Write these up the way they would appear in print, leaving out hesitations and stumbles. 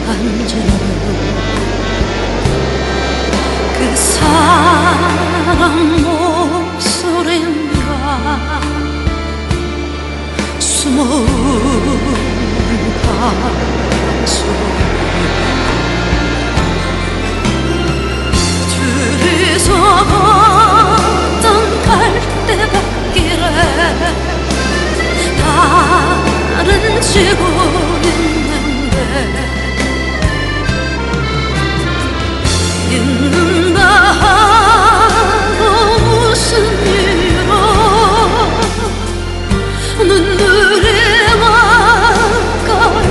앉은 그 사람 목소리인가 숨어온 밤소리 둘이서 걷던 갈대밭길에 달은 지고 있는데 있는가 하고 무슨 이유로 눈물이 날까요.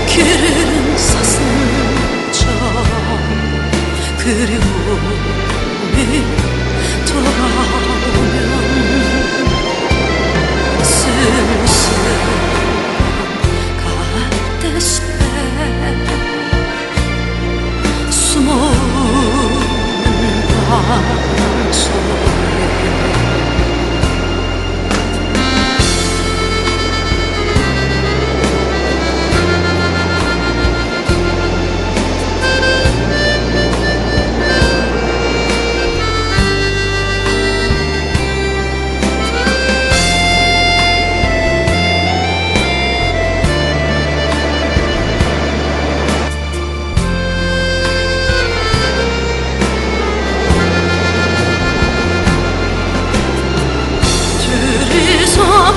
길은 사슴처럼 그리움이 돌아오면 쓸쓸한 갈대숲에 숨어오는 밤소리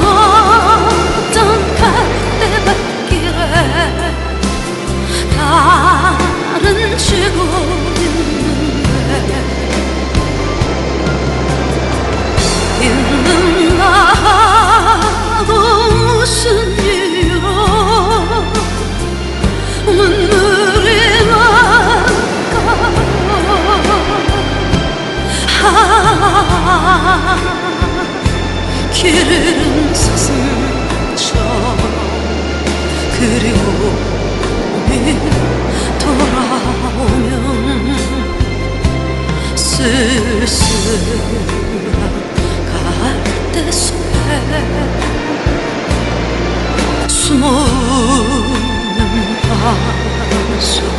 걷던 갈대밭길에 달은 지고 있는데 있는가 하고 무슨 이유로 눈물이 날까요. 길은 사슴처럼 그리움이 돌아오면 쓸쓸한 갈대숲에 숨어오는 밤소리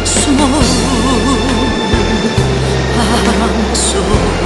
숨어오는 바람소리